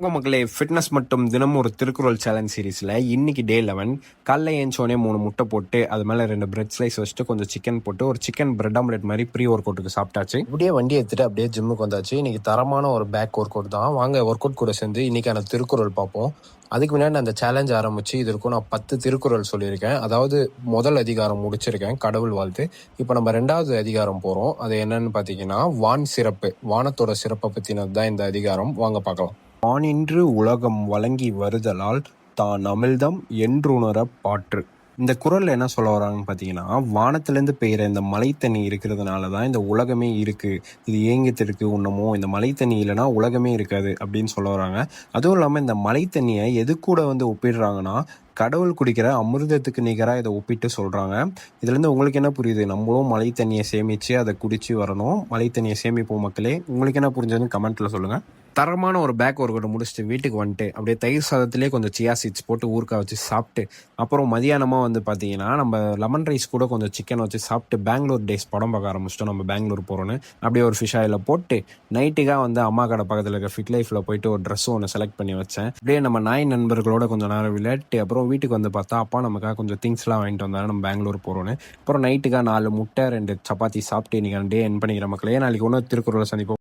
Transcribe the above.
உங்க மக்களே ஃபிட்னஸ் மற்றும் தினமும் ஒரு திருக்குறள் சேலஞ்ச் சீரிஸில் இன்னைக்கு டே 11 காலைல ஏஞ்சோடனே 3 முட்டை போட்டு அது மேலே 2 பிரெட் ஸ்லைஸ் வச்சுட்டு கொஞ்சம் சிக்கன் போட்டு ஒரு சிக்கன் பிரெட் ஆம்லெட் மாதிரி ப்ரீ ஒர்க் அவுட்டுக்கு சாப்பிட்டாச்சு. இப்படியே வண்டி எடுத்துட்டு அப்படியே ஜிம்முக்கு வந்தாச்சு. இன்னைக்கு தரமான ஒரு பேக் ஒர்க் அவுட் தான். வாங்க ஒர்க் அவுட் கூட சேர்ந்து இன்னைக்கான திருக்குறள் பார்ப்போம். அதுக்கு முன்னாடி நான் அந்த சேலஞ்ச் ஆரம்பிச்சு இதற்கும் நான் 10 திருக்குறள் சொல்லியிருக்கேன். அதாவது முதல் அதிகாரம் முடிச்சிருக்கேன், கடவுள் வாழ்த்து. இப்போ நம்ம 2வது அதிகாரம் போகிறோம். அது என்னன்னு பார்த்தீங்கன்னா வான் சிறப்பு, வானத்தோட சிறப்பை பற்றினது தான் இந்த அதிகாரம். வாங்க பார்க்கலாம். வானின்று உலகம் வழங்கி வருதலால் தான் அமிழ்தம் என்றுணரப் பாற்று. இந்த குறள்ல என்ன சொல்ல வராங்கன்னு பார்த்தீங்கன்னா, வானத்திலேருந்து பெய்கிற இந்த மழை தண்ணி இருக்கிறதுனால தான் இந்த உலகமே இருக்கு. இது ஏங்கிட்டு இருக்கு இன்னமும். இந்த மழை தண்ணி இல்லைன்னா உலகமே இருக்காது அப்படின்னு சொல்ல வராங்க. அதுவும் இல்லாமல் இந்த மழை தண்ணியை எது கூட ஒப்பிடுறாங்கன்னா, கடவுள் குடிக்கிற அமிர்தத்துக்கு நிகராக இதை ஒப்பிட்டு சொல்கிறாங்க. இதுலேருந்து உங்களுக்கு என்ன புரியுது? நம்மளும் மழை தண்ணியை சேமித்து அதை குடிச்சு வரணும். மழை தண்ணியை சேமிப்போம் மக்களே. உங்களுக்கு என்ன புரிஞ்சதுன்னு கமெண்ட்டில் சொல்லுங்கள். தரமான ஒரு பேக் ஒர்க் அவுட் முடிச்சுட்டு வீட்டுக்கு வந்துட்டு அப்படியே தயிர் சாதத்திலே கொஞ்சம் சியா சீட்ஸ் போட்டு ஊறுக்காய் வச்சு சாப்பிட்டு, அப்புறம் மதியானமாக பார்த்தீங்கன்னா நம்ம லெமன் ரைஸ் கூட கொஞ்சம் சிக்கன் வச்சு சாப்பிட்டு பெங்களூர் டேஸ் படம் பார்க்க ஆரம்பிச்சிட்டோம். நம்ம பெங்களூர் போகிறோன்னு அப்படியே ஒரு ஃபிஷ் ஆயிலில் போட்டு நைட்டுக்காக அம்மா கடை பக்கத்தில் இருக்க ஃபிட் லைஃப்பில் போயிட்டு ஒரு ட்ரெஸ்ஸும் ஒன்று செலக்ட் பண்ணி வச்சேன். அப்படியே நம்ம நாய் நண்பர்களோட கொஞ்சம் நேரம் விளையாட்டு அப்புறம் வீட்டுக்கு பார்த்தா அப்பா நமக்காக கொஞ்சம் திங்ஸ்லாம் வாங்கிட்டு வந்தாரு. நம்ம பெங்களூர் போகிறோன்னு அப்புறம் நைட்டுக்காக 4 முட்டை 2 சப்பாத்தி சாப்பிட்டு இன்னைக்கு டே என் பண்ணிக்கிற மக்களே. நாளைக்கு ஒன்றும் திருக்குறளை சந்திப்போம்.